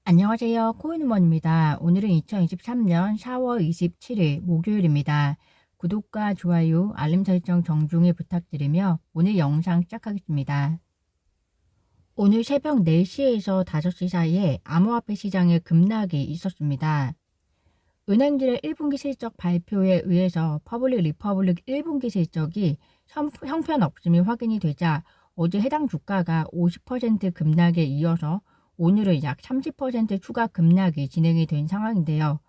안녕하세요. 코인우먼입니다. 오늘은 2023년 4월 27일 목요일입니다. 구독과 좋아요, 알림 설정 정중히 부탁드리며 오늘 영상 시작하겠습니다. 오늘 새벽 4시에서 5시 사이에 암호화폐 시장에 급락이 있었습니다. 은행들의 1분기 실적 발표에 의해서 퍼블릭 리퍼블릭 1분기 실적이 형편없음이 확인이 되자 어제 해당 주가가 50% 급락에 이어서 오늘은 약 30% 추가 급락이 진행이 된 상황인데요.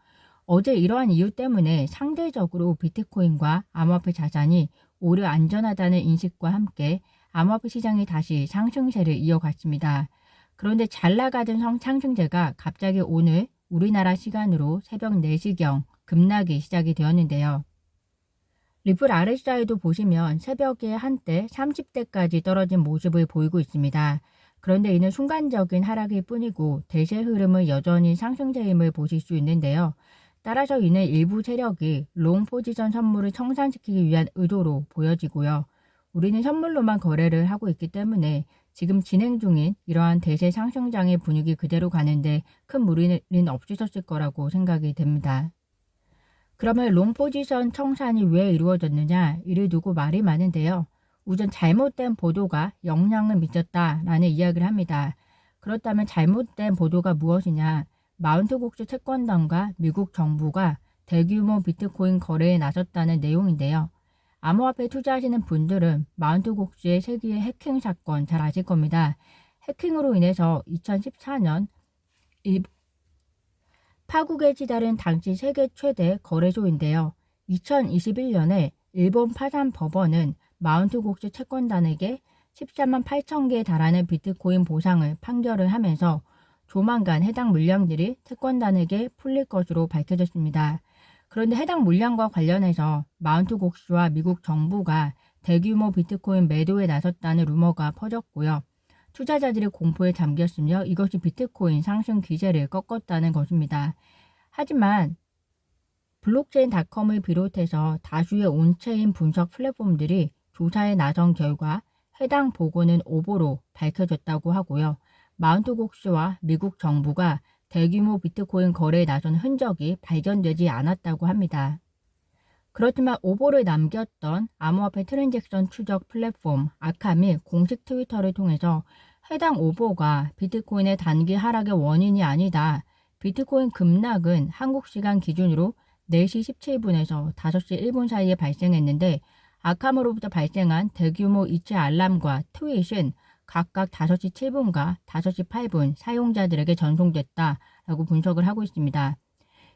어제 이러한 이유 때문에 상대적으로 비트코인과 암호화폐 자산이 오히려 안전하다는 인식과 함께 암호화폐 시장이 다시 상승세를 이어갔습니다. 그런데 잘 나가던 상승세가 갑자기 오늘 우리나라 시간으로 새벽 4시경 급락이 시작이 되었는데요. 리플 RSI도 보시면 새벽에 한때 30대까지 떨어진 모습을 보이고 있습니다. 그런데 이는 순간적인 하락일 뿐이고 대세 흐름은 여전히 상승세임을 보실 수 있는데요. 따라서 이는 일부 세력이 롱 포지션 선물을 청산시키기 위한 의도로 보여지고요. 우리는 선물로만 거래를 하고 있기 때문에 지금 진행 중인 이러한 대세 상승장의 분위기 그대로 가는데 큰 무리는 없으셨을 거라고 생각이 됩니다. 그러면 롱 포지션 청산이 왜 이루어졌느냐? 이를 두고 말이 많은데요. 우선 잘못된 보도가 영향을 미쳤다라는 이야기를 합니다. 그렇다면 잘못된 보도가 무엇이냐? 마운트 곡스 채권단과 미국 정부가 대규모 비트코인 거래에 나섰다는 내용인데요. 암호화폐에 투자하시는 분들은 마운트 곡스의 세기의 해킹 사건 잘 아실 겁니다. 해킹으로 인해서 2014년 파국에 치달은 당시 세계 최대 거래소인데요. 2021년에 일본 파산 법원은 마운트 곡스 채권단에게 14만 8천 개에 달하는 비트코인 보상을 판결을 하면서 조만간 해당 물량들이 채권단에게 풀릴 것으로 밝혀졌습니다. 그런데 해당 물량과 관련해서 마운트 곡스와 미국 정부가 대규모 비트코인 매도에 나섰다는 루머가 퍼졌고요. 투자자들이 공포에 잠겼으며 이것이 비트코인 상승 기세를 꺾었다는 것입니다. 하지만 블록체인닷컴을 비롯해서 다수의 온체인 분석 플랫폼들이 조사에 나선 결과 해당 보고는 오보로 밝혀졌다고 하고요. 마운트 곡스와 미국 정부가 대규모 비트코인 거래에 나선 흔적이 발견되지 않았다고 합니다. 그렇지만 오보를 남겼던 암호화폐 트랜잭션 추적 플랫폼 아캄이 공식 트위터를 통해서 해당 오보가 비트코인의 단기 하락의 원인이 아니다. 비트코인 급락은 한국 시간 기준으로 4시 17분에서 5시 1분 사이에 발생했는데 아캄으로부터 발생한 대규모 이체 알람과 트윗은 각각 5시 7분과 5시 8분 사용자들에게 전송됐다라고 분석을 하고 있습니다.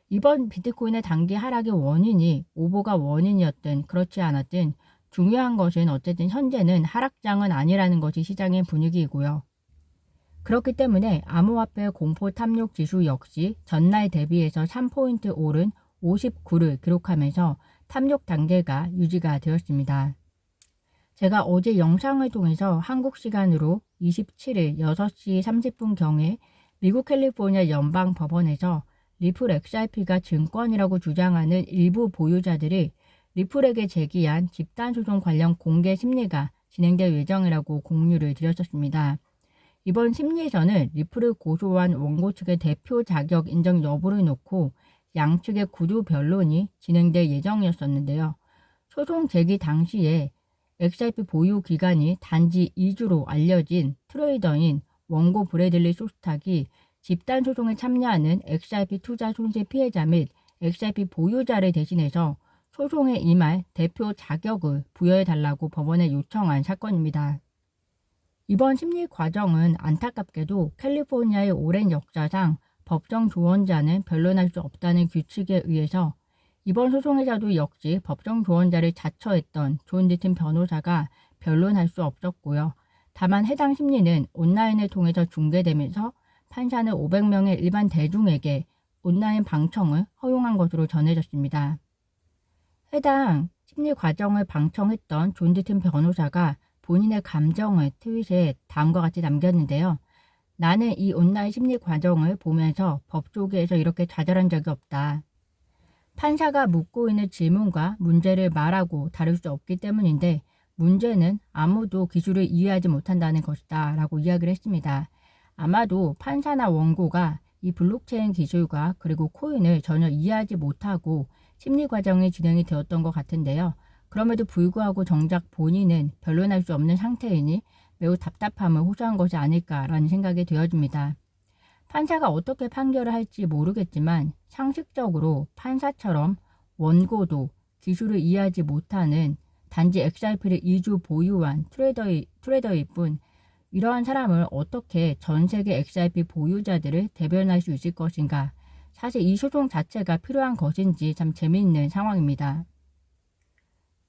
이번 비트코인의 단기 하락의 원인이 오보가 원인이었든 그렇지 않았든 중요한 것은 어쨌든 현재는 하락장은 아니라는 것이 시장의 분위기이고요. 그렇기 때문에 암호화폐 공포 탐욕 지수 역시 전날 대비해서 3포인트 오른 59를 기록하면서 탐욕 단계가 유지가 되었습니다. 제가 어제 영상을 통해서 한국 시간으로 27일 6시 30분경에 미국 캘리포니아 연방법원에서 리플 XRP가 증권이라고 주장하는 일부 보유자들이 리플에게 제기한 집단소송 관련 공개 심리가 진행될 예정이라고 공유를 드렸었습니다. 이번 심리에서는 리플을 고소한 원고 측의 대표 자격 인정 여부를 놓고 양측의 구두 변론이 진행될 예정이었었는데요. 소송 제기 당시에 XRP 보유 기간이 단지 2주로 알려진 트레이더인 원고 브래들리 소스탁이 집단 소송에 참여하는 XRP 투자 손실 피해자 및 XRP 보유자를 대신해서 소송에 임할 대표 자격을 부여해달라고 법원에 요청한 사건입니다. 이번 심리 과정은 안타깝게도 캘리포니아의 오랜 역사상 법정 조언자는 변론할 수 없다는 규칙에 의해서 이번 소송에서도 역시 법정 조언자를 자처했던 존 디튼 변호사가 변론할 수 없었고요. 다만 해당 심리는 온라인을 통해서 중계되면서 판사는 500명의 일반 대중에게 온라인 방청을 허용한 것으로 전해졌습니다. 해당 심리 과정을 방청했던 존 디튼 변호사가 본인의 감정을 트윗에 다음과 같이 남겼는데요. 나는 이 온라인 심리 과정을 보면서 법조계에서 이렇게 좌절한 적이 없다. 판사가 묻고 있는 질문과 문제를 말하고 다룰 수 없기 때문인데 문제는 아무도 기술을 이해하지 못한다는 것이다 라고 이야기를 했습니다. 아마도 판사나 원고가 이 블록체인 기술과 그리고 코인을 전혀 이해하지 못하고 심리 과정이 진행이 되었던 것 같은데요. 그럼에도 불구하고 정작 본인은 변론할 수 없는 상태이니 매우 답답함을 호소한 것이 아닐까라는 생각이 되어집니다. 판사가 어떻게 판결을 할지 모르겠지만 상식적으로 판사처럼 원고도 기술을 이해하지 못하는 단지 XRP를 2주 보유한 트레이더일 뿐 이러한 사람을 어떻게 전 세계 XRP 보유자들을 대변할 수 있을 것인가. 사실 이 소송 자체가 필요한 것인지 참 재미있는 상황입니다.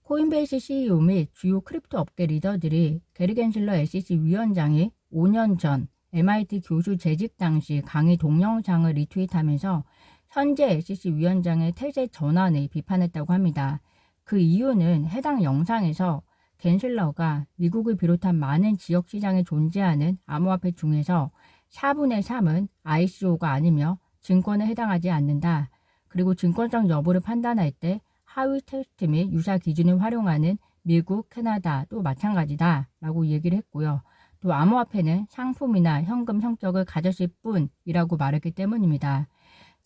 코인베이스 CEO 및 주요 크립토 업계 리더들이 게리 겐슬러 SEC 위원장이 5년 전 MIT 교수 재직 당시 강의 동영상을 리트윗하면서 현재 SEC 위원장의 태세 전환을 비판했다고 합니다. 그 이유는 해당 영상에서 겐슬러가 미국을 비롯한 많은 지역 시장에 존재하는 암호화폐 중에서 4분의 3은 ICO가 아니며 증권에 해당하지 않는다. 그리고 증권성 여부를 판단할 때 하위 테스트 및 유사 기준을 활용하는 미국, 캐나다도 마찬가지다 라고 얘기를 했고요. 또 암호화폐는 상품이나 현금 성격을 가졌을 뿐이라고 말했기 때문입니다.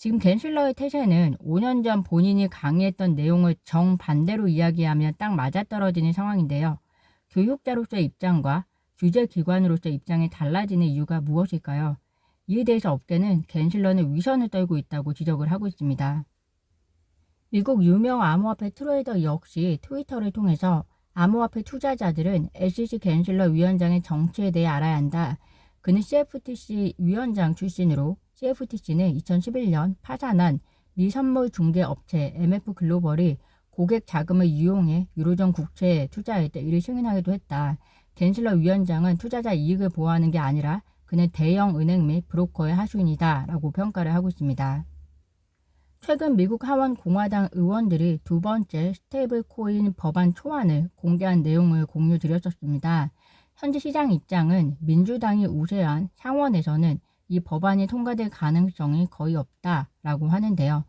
지금 겐슬러의 태세는 5년 전 본인이 강의했던 내용을 정반대로 이야기하면 딱 맞아떨어지는 상황인데요. 교육자로서의 입장과 규제기관으로서의 입장이 달라지는 이유가 무엇일까요? 이에 대해서 업계는 겐슬러는 위선을 떨고 있다고 지적을 하고 있습니다. 미국 유명 암호화폐 트레이더 역시 트위터를 통해서 암호화폐 투자자들은 SEC 겐슬러 위원장의 정치에 대해 알아야 한다. 그는 CFTC 위원장 출신으로 CFTC는 2011년 파산한 미선물 중개 업체 MF 글로벌이 고객 자금을 이용해 유로존 국채에 투자할 때 이를 승인하기도 했다. 겐슬러 위원장은 투자자 이익을 보호하는 게 아니라 그는 대형 은행 및 브로커의 하수인이다 라고 평가를 하고 있습니다. 최근 미국 하원 공화당 의원들이 두 번째 스테이블 코인 법안 초안을 공개한 내용을 공유드렸었습니다. 현재 시장 입장은 민주당이 우세한 상원에서는 이 법안이 통과될 가능성이 거의 없다라고 하는데요.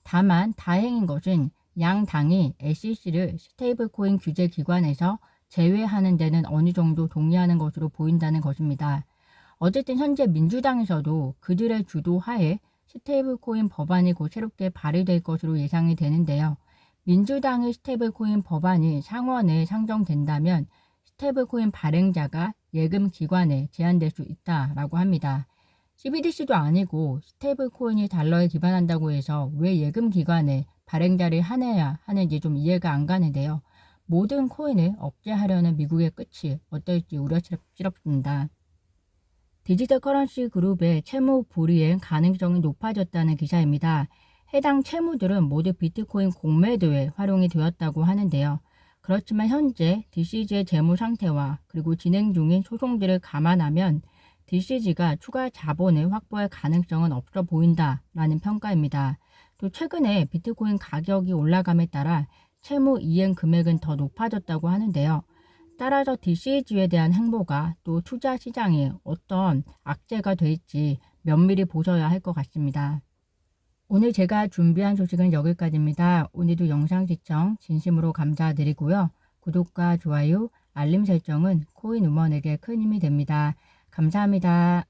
다만 다행인 것은 양 당이 SEC를 스테이블 코인 규제 기관에서 제외하는 데는 어느 정도 동의하는 것으로 보인다는 것입니다. 어쨌든 현재 민주당에서도 그들의 주도하에 스테이블 코인 법안이 곧 새롭게 발의될 것으로 예상이 되는데요. 민주당의 스테이블 코인 법안이 상원에 상정된다면 스테이블 코인 발행자가 예금 기관에 제한될 수 있다라고 합니다. CBDC도 아니고 스테이블 코인이 달러에 기반한다고 해서 왜 예금 기관에 발행자를 한해야 하는지 좀 이해가 안 가는데요. 모든 코인을 억제하려는 미국의 끝이 어떨지 우려스럽습니다. 디지털 커런시 그룹의 채무 불이행 가능성이 높아졌다는 기사입니다. 해당 채무들은 모두 비트코인 공매도에 활용이 되었다고 하는데요. 그렇지만 현재 DCG의 재무 상태와 그리고 진행 중인 소송들을 감안하면 DCG가 추가 자본을 확보할 가능성은 없어 보인다라는 평가입니다. 또 최근에 비트코인 가격이 올라감에 따라 채무 이행 금액은 더 높아졌다고 하는데요. 따라서 DCG에 대한 행보가 또 투자 시장에 어떤 악재가 될지 면밀히 보셔야 할 것 같습니다. 오늘 제가 준비한 소식은 여기까지입니다. 오늘도 영상 시청 진심으로 감사드리고요. 구독과 좋아요, 알림 설정은 코인우먼에게 큰 힘이 됩니다. 감사합니다.